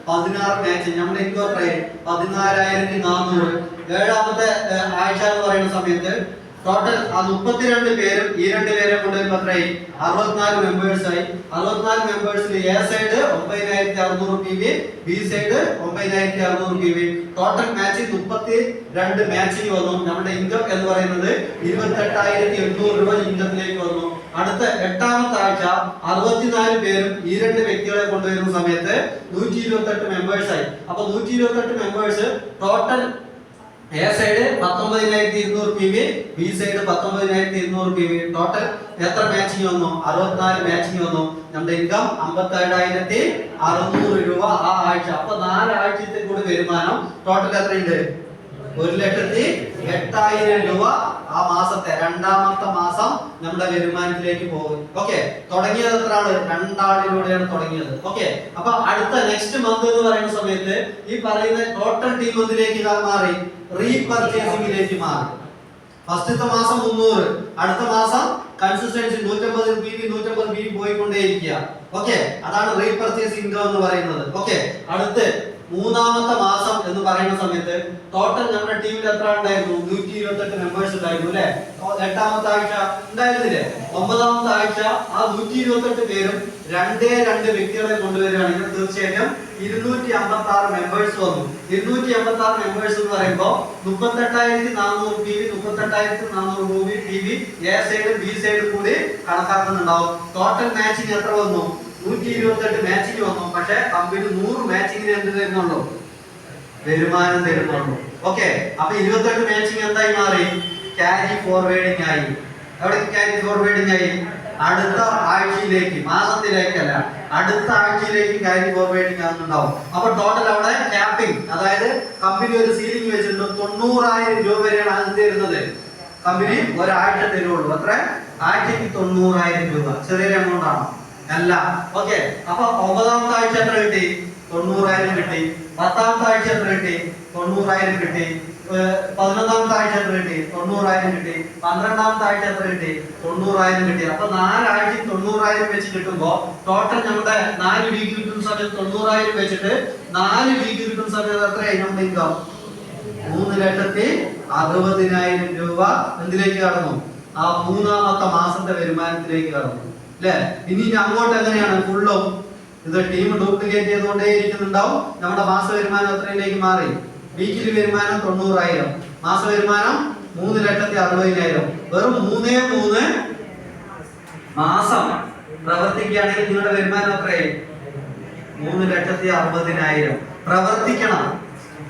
16 match. നമ്മുടെ income 14,400. ഏഴാമത്തെ ആഴ്ച എന്ന് പറയുന്ന സമയത്ത് ടോട്ടൽ 32 പേരും ഈ 2 പേരെ കൊണ്ടുവരുമ്പോൾ എത്രയായി? 64 മെമ്പേഴ്സ് ആയി. 64 മെമ്പേഴ്സിൽ A side 9600 PV, B side 9600 PV. Total match 32 matching വന്നു. നമ്മുടെ ഇൻകം എന്ന് പറയുന്നത് 28,800 രൂപ ഇൻകത്തിലേക്ക് വന്നു. അടുത്ത 8ാമത്തെ ആഴ്ച 64 പേരും ഈ 2 വ്യക്തികളെ കൊണ്ടുവരുന്ന സമയത്ത് 128 മെമ്പേഴ്സ് ആയി. അപ്പൊ 128 members total A side 19,200 PV, B side 19,200 PV. Total എത്ര മാച്ചിങ് വന്നു? 64 മാച്ചിങ് വന്നു. നമ്മുടെ ഇൻകം 57,600 രൂപ ആ ആഴ്ച. അപ്പൊ 4 ആഴ്ചത്തെ കൂടി വരുമാനം ടോട്ടൽ എത്രയുണ്ട്? 1,08,000 രൂപ ആ മാസത്തെ 2ാമത്തെ മാസം നമ്മുടെ വരുമാനത്തിലേക്ക് പോകും. ഓക്കെ, തുടങ്ങിയത് എത്രയാണ്? 2 ആളിലൂടെയാണ് തുടങ്ങിയത്. ഓക്കെ, അപ്പൊ അടുത്ത നെക്സ്റ്റ് മന്ത് എന്ന് പറയുന്ന സമയത്ത് ഈ പറയുന്ന ടോട്ടൽ ടീം മന്തിലേക്ക് മാറി റീപർച്ചേസിംഗിലേക്ക് മാറി. ഫസ്റ്റത്തെ മാസം 300, അടുത്ത മാസം കൺസിസ്റ്റൻസി 150 PV 150 PV പോയിക്കൊണ്ടേയിരിക്കുക. ഓക്കെ, അതാണ് റീപർച്ചേസ് ഇൻകം എന്ന് പറയുന്നത്. ഓക്കെ, അടുത്ത് 3ാമത്തെ മാസം എന്ന് പറയുന്ന സമയത്ത് ടോട്ടൽ നമ്മുടെ ടീമിൽ എത്ര ഉണ്ടായിരുന്നു? 128 മെമ്പേഴ്സ് ഉണ്ടായിരുന്നു അല്ലെ? 8ാമത്തെ ആഴ്ച ഉണ്ടായിരുന്നില്ലേ? 9ാമത്തെ ആഴ്ച ആ 128 പേരും 2 വ്യക്തികളെ കൊണ്ടുവരികയാണെങ്കിൽ തീർച്ചയായിട്ടും 256 മെമ്പേഴ്സ് വന്നു. 256 മെമ്പേഴ്സ് എന്ന് പറയുമ്പോൾ 38,400 PV 38,400 PV A side B side കൂടി കണക്കാക്കുന്നുണ്ടാവും. ടോട്ടൽ മാച്ചിങ് എത്ര വന്നു? 128 മാച്ചിങ് വന്നു. പക്ഷെ കമ്പനി 100 മാച്ചിങ്ങിന് എന്ത് തരുന്നുള്ളൂ? വരുമാനം തരുന്നുള്ളൂ. ഓക്കെ, അപ്പൊ 28 മാച്ചിങ് എന്തായി മാറി? ക്യാരി ഫോർവേഡിംഗ് ആയി. എവിടെ ക്യാരി ഫോർവേഡിംഗ് ആയി? അടുത്ത ആഴ്ചയിലേക്ക്, മാസത്തിലേക്കല്ല, അടുത്ത ആഴ്ചയിലേക്ക് ക്യാരി ഫോർവേഡിംഗ് ആകുന്നുണ്ടാവും. അപ്പൊ ടോട്ടൽ അവിടെ ക്യാപ്പിംഗ്, അതായത് കമ്പനി ഒരു സീലിംഗ് വെച്ചിട്ടുണ്ട്. 90,000 രൂപ വരെയാണ് അത് തരുന്നത്. കമ്പനി ഒരാഴ്ച തരുള്ളൂ. അത്ര ആഴ്ചക്ക് 90,000 രൂപ. ചെറിയൊരു എമൗണ്ട് ആണോ? അല്ല. ഓക്കെ, അപ്പൊ 9ാമത്തെ ആഴ്ച എത്ര കിട്ടി? 90,000 കിട്ടി. 10ാമത്തെ ആഴ്ച എത്ര കിട്ടി? 90,000 കിട്ടി. 11ാമത്തെ ആഴ്ച എത്ര കിട്ടി? 90,000 കിട്ടി. 12ാമത്തെ ആഴ്ച എത്ര കിട്ടി? 90,000 കിട്ടി. അപ്പൊ 4 ആഴ്ച 90,000 വെച്ച് കിട്ടുമ്പോ ടോട്ടൽ നമ്മുടെ 4 വീക്ക് കിട്ടുന്ന സമയത്ത് 90,000 വെച്ചിട്ട് 4 വീക്ക് കിട്ടുന്ന സമയത്ത് എത്രയായി നമ്മുടെ ഇൻകം? 3,60,000 രൂപ എന്തിലേക്ക് കടന്നു? ആ 3ാമത്തെ മാസത്തെ വരുമാനത്തിലേക്ക് കടന്നു അല്ലെ? ഇനി അങ്ങോട്ട് എങ്ങനെയാണ്? ഫുള്ളും ഇത് ടീം ഡ്യൂപ്ലിക്കേറ്റ് ചെയ്തുകൊണ്ടേ ഇരിക്കുന്നുണ്ടാവും. നമ്മുടെ മാസ വരുമാനം എത്രയിലേക്ക് മാറി? വീക്കിലി വരുമാനം 90,000, മാസ വരുമാനം 3,60,000. വെറും 3 മാസം പ്രവർത്തിക്കുകയാണെങ്കിൽ നിങ്ങളുടെ വരുമാനം എത്രയായി? 3,60,000. പ്രവർത്തിക്കണം.